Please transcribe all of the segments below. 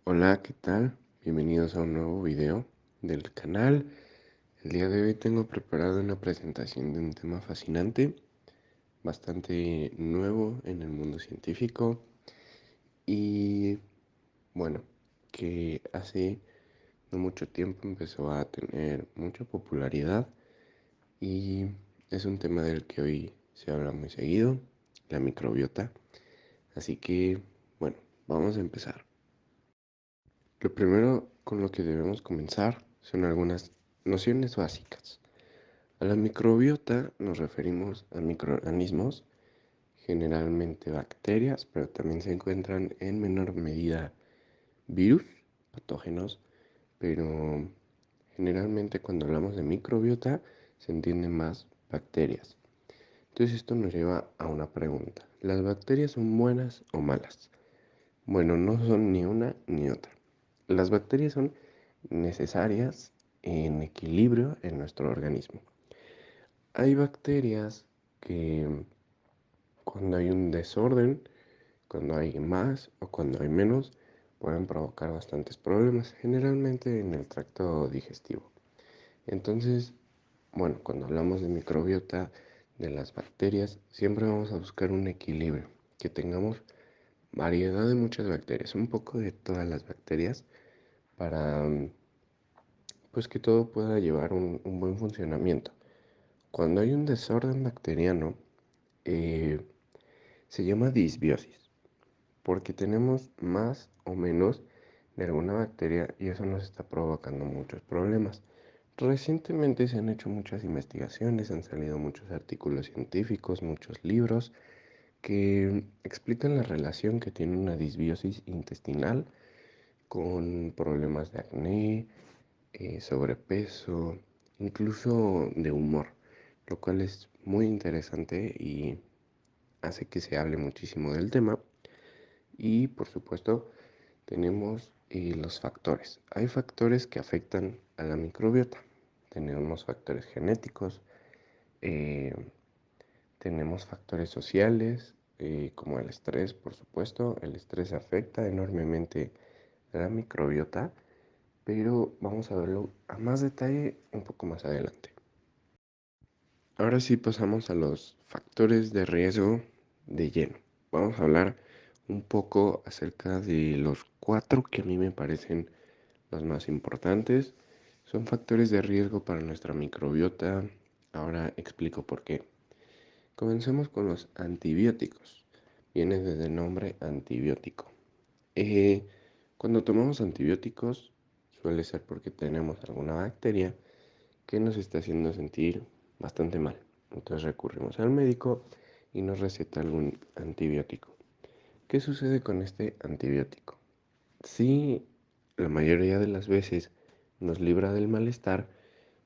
Hola, ¿qué tal? Bienvenidos a un nuevo video del canal. El día de hoy tengo preparado una presentación de un tema fascinante, bastante nuevo en el mundo científico y bueno, que hace no mucho tiempo empezó a tener mucha popularidad y es un tema del que hoy se habla muy seguido, la microbiota. Así que, bueno, vamos a empezar. Lo primero con lo que debemos comenzar son algunas nociones básicas. A la microbiota nos referimos a microorganismos, generalmente bacterias, pero también se encuentran en menor medida virus, patógenos, pero generalmente cuando hablamos de microbiota se entienden más bacterias. Entonces esto nos lleva a una pregunta. ¿Las bacterias son buenas o malas? Bueno, no son ni una ni otra. Las bacterias son necesarias en equilibrio en nuestro organismo. Hay bacterias que cuando hay un desorden, cuando hay más o cuando hay menos, pueden provocar bastantes problemas, generalmente en el tracto digestivo. Entonces, bueno, cuando hablamos de microbiota, de las bacterias, siempre vamos a buscar un equilibrio, que tengamos variedad de muchas bacterias, un poco de todas las bacterias para pues que todo pueda llevar un buen funcionamiento. Cuando hay un desorden bacteriano, eh, se llama disbiosis, porque tenemos más o menos de alguna bacteria y eso nos está provocando muchos problemas. Recientemente se han hecho muchas investigaciones, han salido muchos artículos científicos, muchos libros que explican la relación que tiene una disbiosis intestinal con problemas de acné, sobrepeso, incluso de humor, lo cual es muy interesante y hace que se hable muchísimo del tema. Y por supuesto, tenemos los factores. Hay factores que afectan a la microbiota. Tenemos factores genéticos, eh, tenemos factores sociales, como el estrés, por supuesto. El estrés afecta enormemente a la microbiota, pero vamos a verlo a más detalle un poco más adelante. Ahora sí pasamos a los factores de riesgo de lleno. Vamos a hablar un poco acerca de los cuatro que a mí me parecen los más importantes. Son factores de riesgo para nuestra microbiota. Ahora explico por qué. Comencemos con los antibióticos. Viene desde el nombre antibiótico. Eh, Cuando tomamos antibióticos suele ser porque tenemos alguna bacteria que nos está haciendo sentir bastante mal. Entonces recurrimos al médico y nos receta algún antibiótico. ¿Qué sucede con este antibiótico? Sí, la mayoría de las veces nos libra del malestar,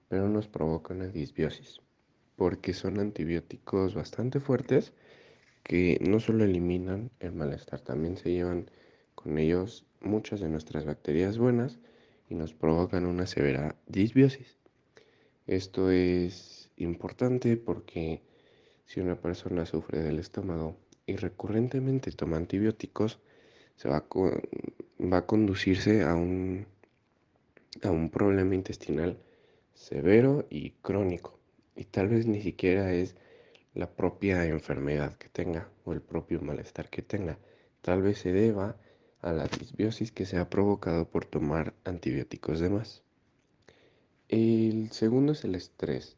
pero nos provoca una disbiosis, porque son antibióticos bastante fuertes que no solo eliminan el malestar, también se llevan con ellos muchas de nuestras bacterias buenas y nos provocan una severa disbiosis. Esto es importante porque si una persona sufre del estómago y recurrentemente toma antibióticos, se va a, va a conducirse a un problema intestinal severo y crónico. Y tal vez ni siquiera es la propia enfermedad que tenga o el propio malestar que tenga. Tal vez se deba a la disbiosis que se ha provocado por tomar antibióticos de más. El segundo es el estrés.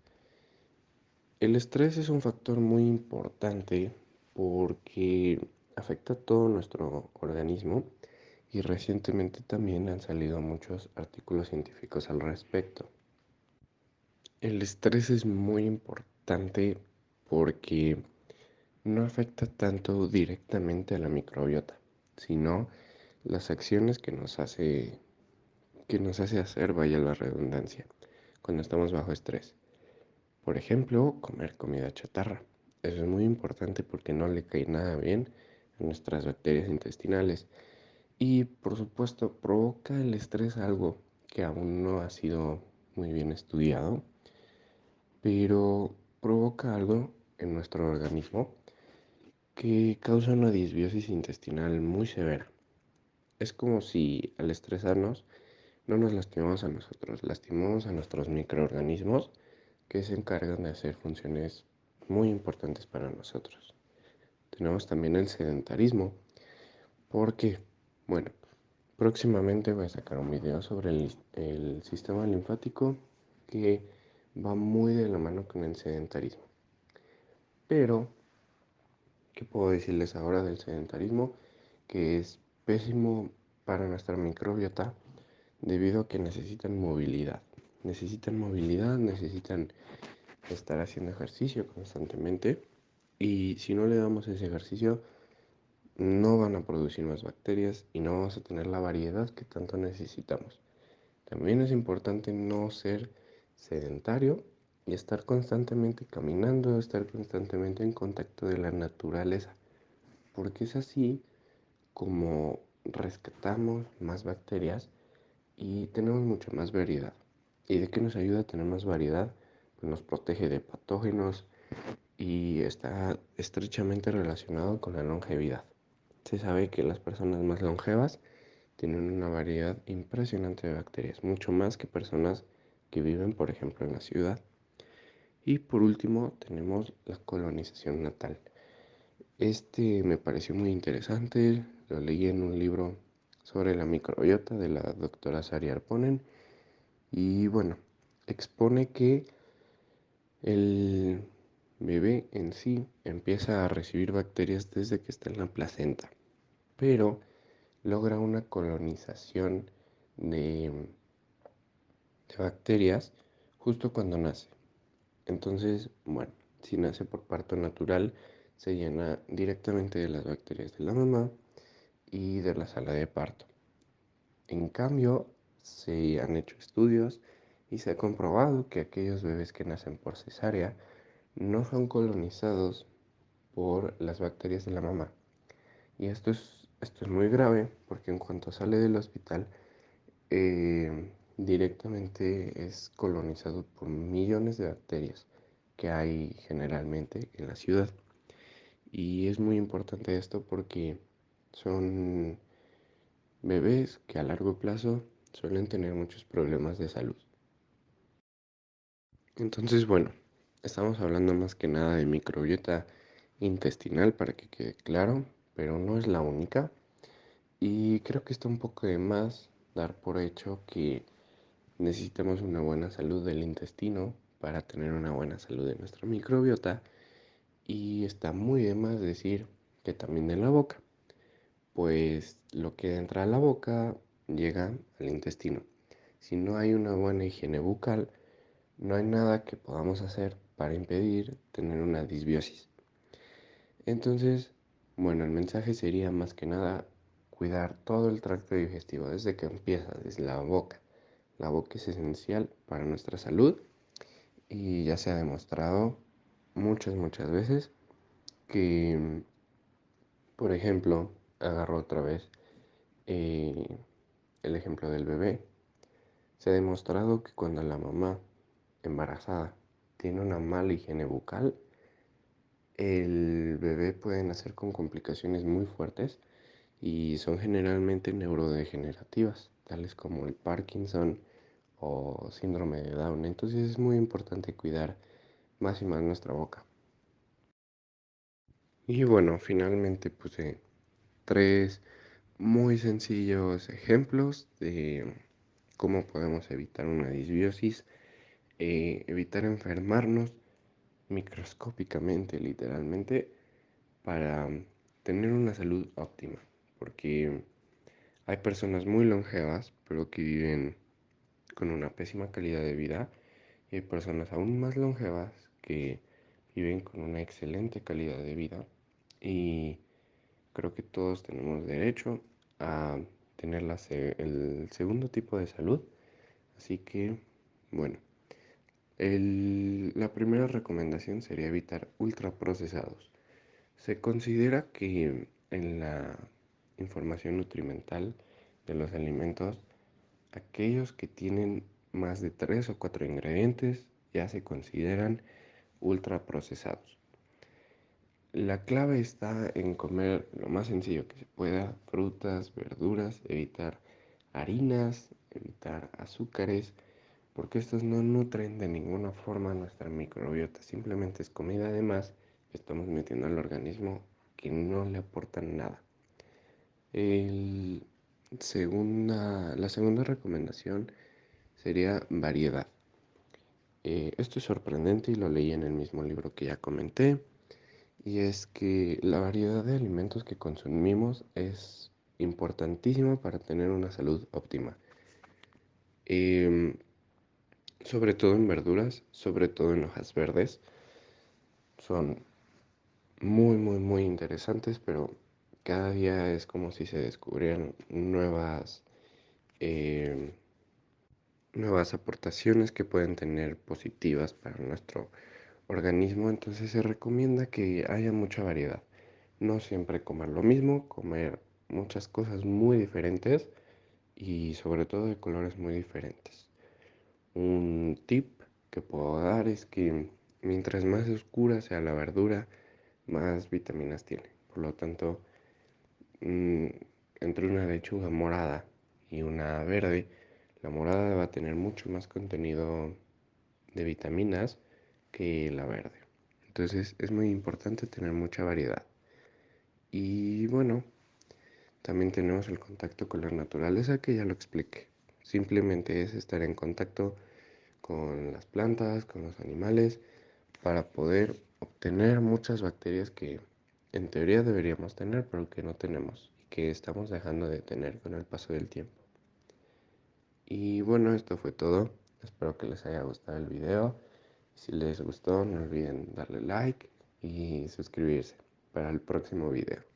El estrés es un factor muy importante porque afecta a todo nuestro organismo y recientemente también han salido muchos artículos científicos al respecto. El estrés es muy importante porque no afecta tanto directamente a la microbiota, sino las acciones que nos hace hacer, vaya la redundancia, cuando estamos bajo estrés. Por ejemplo, comer comida chatarra. Eso es muy importante porque no le cae nada bien a nuestras bacterias intestinales. Y por supuesto, provoca el estrés algo que aún no ha sido muy bien estudiado, pero provoca algo en nuestro organismo que causa una disbiosis intestinal muy severa. Es como si al estresarnos no nos lastimamos a nosotros, lastimamos a nuestros microorganismos que se encargan de hacer funciones muy importantes para nosotros. Tenemos también el sedentarismo, porque, bueno, próximamente voy a sacar un video sobre el sistema linfático que va muy de la mano con el sedentarismo. Pero, ¿qué puedo decirles ahora del sedentarismo? Que es pésimo para nuestra microbiota debido a que necesitan movilidad, necesitan estar haciendo ejercicio constantemente y si no le damos ese ejercicio no van a producir más bacterias y no vamos a tener la variedad que tanto necesitamos. También es importante no ser sedentario y estar constantemente caminando, estar constantemente en contacto de la naturaleza, porque es así como rescatamos más bacterias y tenemos mucha más variedad. ¿Y de qué nos ayuda a tener más variedad? Pues nos protege de patógenos y está estrechamente relacionado con la longevidad. Se sabe que las personas más longevas tienen una variedad impresionante de bacterias, mucho más que personas que viven, por ejemplo, en la ciudad. Y por último, tenemos la colonización natal. Este me pareció muy interesante, lo leí en un libro sobre la microbiota de la doctora Sari Arponen y bueno, expone que el bebé en sí empieza a recibir bacterias desde que está en la placenta, pero logra una colonización de, de bacterias justo cuando nace. Entonces, bueno, si nace por parto natural, se llena directamente de las bacterias de la mamá y de la sala de parto. En cambio, se han hecho estudios y se ha comprobado que aquellos bebés que nacen por cesárea no son colonizados por las bacterias de la mamá. Y esto es muy grave porque en cuanto sale del hospital, directamente es colonizado por millones de bacterias que hay generalmente en la ciudad. Y es muy importante esto porque son bebés que a largo plazo suelen tener muchos problemas de salud. Entonces, bueno, estamos hablando más que nada de microbiota intestinal para que quede claro, pero no es la única. Y creo que está un poco de más dar por hecho que necesitamos una buena salud del intestino para tener una buena salud de nuestra microbiota. Y está muy de más decir que también de la boca, pues lo que entra a la boca llega al intestino. Si no hay una buena higiene bucal, no hay nada que podamos hacer para impedir tener una disbiosis. Entonces, bueno, el mensaje sería más que nada cuidar todo el tracto digestivo desde que empieza, desde la boca. La boca es esencial para nuestra salud y ya se ha demostrado muchas veces que, por ejemplo, agarro otra vez eh, el ejemplo del bebé. Se ha demostrado que cuando la mamá embarazada tiene una mala higiene bucal, el bebé puede nacer con complicaciones muy fuertes y son generalmente neurodegenerativas, tales como el Parkinson o síndrome de Down. Entonces es muy importante cuidar más y más nuestra boca. Y bueno, finalmente puse tres muy sencillos ejemplos de cómo podemos evitar una disbiosis, evitar enfermarnos microscópicamente, literalmente, para tener una salud óptima. Porque hay personas muy longevas, pero que viven con una pésima calidad de vida. Y hay personas aún más longevas que viven con una excelente calidad de vida. Y creo que todos tenemos derecho a tener el segundo tipo de salud. Así que, bueno, la primera recomendación sería evitar ultraprocesados. Se considera que en la información nutrimental de los alimentos, aquellos que tienen más de 3 o 4 ingredientes ya se consideran ultraprocesados. La clave está en comer lo más sencillo que se pueda, frutas, verduras, evitar harinas, evitar azúcares, porque estos no nutren de ninguna forma nuestra microbiota, simplemente es comida además que estamos metiendo al organismo que no le aportan nada. El la segunda recomendación sería variedad. Esto es sorprendente y lo leí en el mismo libro que ya comenté, y es que la variedad de alimentos que consumimos es importantísima para tener una salud óptima. Em, Sobre todo en verduras, sobre todo en hojas verdes, son muy interesantes, pero cada día es como si se descubrieran em, nuevas aportaciones que pueden tener positivas para nuestro organismo. Entonces se recomienda que haya mucha variedad. No siempre comer lo mismo, comer muchas cosas muy diferentes y sobre todo de colores muy diferentes. Un tip que puedo dar es que mientras más oscura sea la verdura, más vitaminas tiene. Por lo tanto, mm, entre una lechuga morada y una verde, la morada va a tener mucho más contenido de vitaminas que la verde. Entonces es muy importante tener mucha variedad. Y bueno, también tenemos el contacto con la naturaleza, que ya lo expliqué. Simplemente es estar en contacto con las plantas, con los animales, para poder obtener muchas bacterias que en teoría deberíamos tener, pero que no tenemos y que estamos dejando de tener con el paso del tiempo. Y bueno, esto fue todo. Espero que les haya gustado el video. Si les gustó, no olviden darle like y suscribirse para el próximo video.